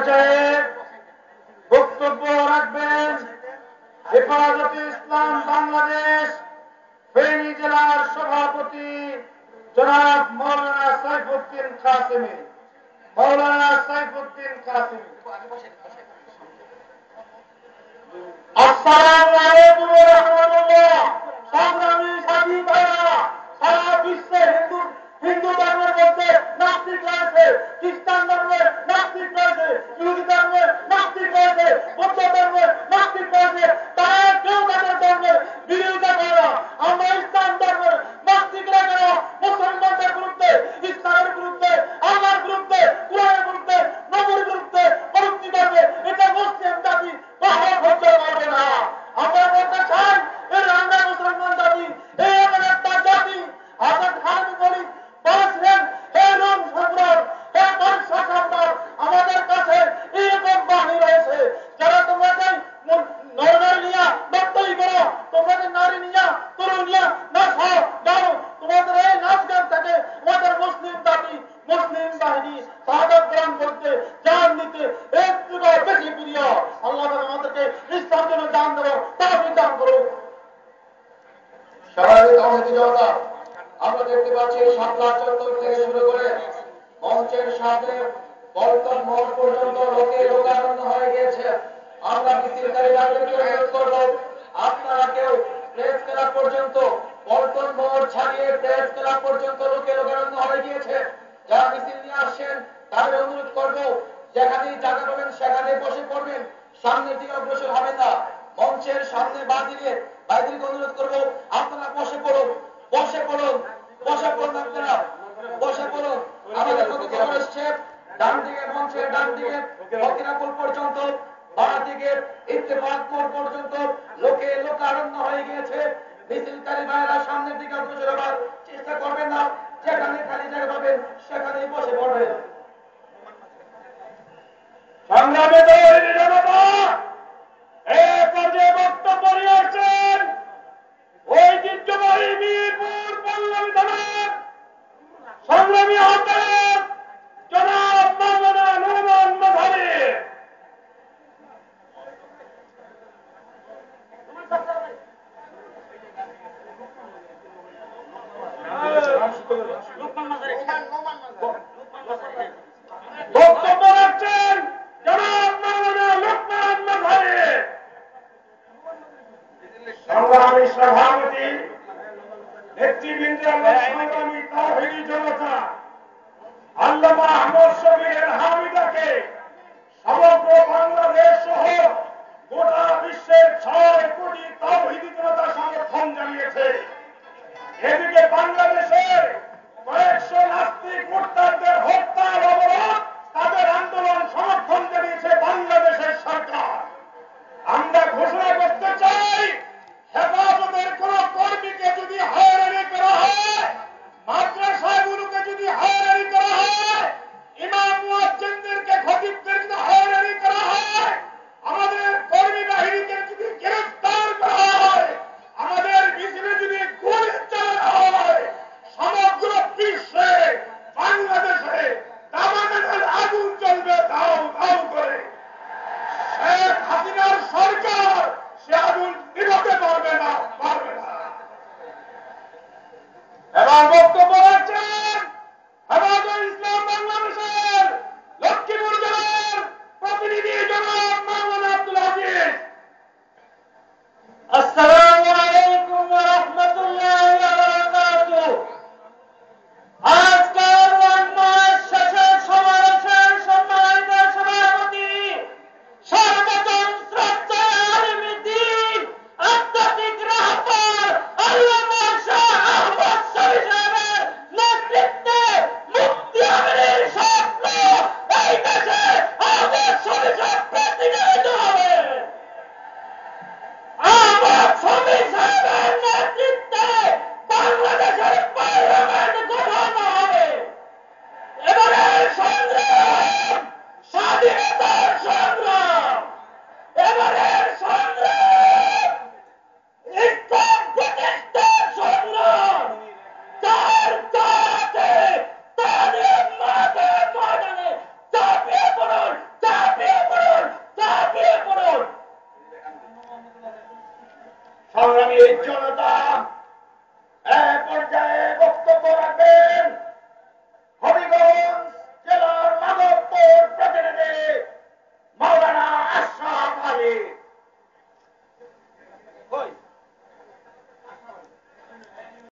পর্যায়ে বক্তব্য রাখবেন হেফাজতে ইসলাম বাংলাদেশ ফেনী জেলার সভাপতি জনাব মৌলানা সাইফুদ্দিন কাসেমী। মৌলানা সাইফুদ্দিন কাসেমী। আসসালামু আলাইকুম ওয়া রাহমাতুল্লাহ। সংগ্রামী সাথী ভাইরা, সারা বিশ্বে হিন্দু ধর্মের মধ্যে নাস্তিক রয়েছে, খ্রিস্টান ধর্মের নাস্তিক রয়েছে, ইহুদি ধর্মের নাস্তিক রয়েছে, বৌদ্ধ ধর্মের নাস্তিক রয়েছে। তারা কেউ তাদের ধর্মের বিরোধিতা করে না। আমরা ইসলাম ধর্মের নাস্তিকরা কেন মুসলমানদের বিরুদ্ধে, ইসলামের বিরুদ্ধে, আল্লাহর বিরুদ্ধে, কোরআনের বিরুদ্ধে, নবীর বিরুদ্ধে প্রযুক্তি করবে? এটা মুসলিম জাতি কখনো সহ্য করবে না। আমরা বলতে চাই, আমরা মুসলমান জাতি, এই এমন একটা জাতি। আজাদ খান বলি বলেছিলেন, হে রোম সম্রাট, হে পারস্য সম্রাট, আমাদের কাছে এরকম বাহিনী রয়েছে যারা তোমাকে নরনারী নিয়া নর্তই করো, তোমাকে নারী নিয়া তরুণ নিয়া নাচ গাও, তোমাদের এই নাচ গান থেকে আমাদের মুসলিম জাতি, মুসলিম বাহিনী শাহাদাত গ্রহণ করতে, জান দিতে একটু বেশি প্রিয়। আল্লাহ আমাদেরকে ইসলামের জন্য জান দেবো, তৌফিক দান করুন। স্বাভাবিক জনতা, আমরা দেখতে পাচ্ছি শাপলা চত্বর থেকে শুরু করে মঞ্চের সাথে পল্টন মোড় পর্যন্ত লোকে লোকারণ্য হয়ে গিয়েছে। আমরা মিছিলকারীদেরকে অনুরোধ করব, আপনারা কেউ প্রেস ক্লাব পর্যন্ত, পল্টন মোড় ছাড়িয়ে প্রেস ক্লাব পর্যন্ত লোকে লোকারণ্য হয়ে গিয়েছে। যারা মিছিল নিয়ে আসছেন তাদের অনুরোধ করব, যেখানেই জায়গা পাবেন সেখানেই বসে পড়বেন, সামনের দিকে অগ্রসর হবেন না। মঞ্চের সামনে বাদিকে বাইরে অনুরোধ করব, আপনারা বসে পড়ুন, বসে পড়ুন, বসে পড়ুন, আপনারা বসে পড়ুন। আমাদের কত খবর এসছে, ডান দিকে মঞ্চের ডান দিকে ফকিরাপুর পর্যন্ত, বাঁ দিকে ইত্তেফাক মোড় পর্যন্ত লোকে লোকারণ্য হয়ে গিয়েছে। মিছিলকারী ভাইয়েরা সামনের দিকে অগ্রসর হবার চেষ্টা করবেন না, যেখানে খালি জায়গা পাবেন সেখানেই বসে পড়বেন। সংগ্রামে তৈরি জনতা, এই পর্যায়ে বক্তব্য নিয়ে আসছেন ঐতিহ্যবাহী মিরপুর পল্লবী থানার সংগ্রামী আহ্বায়ক জনাব মাওলানা নুরুমান মাঝারি। বক্তব্য রাখছেন জনাব মাওলানা লোকমান মাঝারি। সংগ্রামী সভাপতি, নেতৃবৃন্দ, সংগ্রামী তাওহীদি জনতা, আল্লামা আহমদ শফিউল হামিদাকে সমগ্র বাংলাদেশ সহ গোটা বিশ্বের 6 কোটি তাওহীদি জনতা সমর্থন জানিয়েছে। এদিকে বাংলাদেশের কয়েকশো নাস্তিক মুরতাদদের হত্যা, অবরোধ, তাদের আন্দোলন সমর্থন জানিয়েছে বাংলাদেশের সরকার। আমরা ঘোষণা করতে চাই, হেফাজতের কোন কর্মীকে যদি হয়রানি করা হয়, মাদ্রাসাগুলোকে যদি হয়রানি করা হয়, ইমাম মুয়াজ্জিনদেরকে, খতিবদের যদি হয়রানি করা হয়, আমাদের কর্মী বাহিনীকে যদি গ্রেফতার করা হয়, আমাদের মিছিলে যদি গুলি চালানো হয়, সমগ্র বিশ্বে বাংলাদেশে এই জনতা এক পর্যায়ে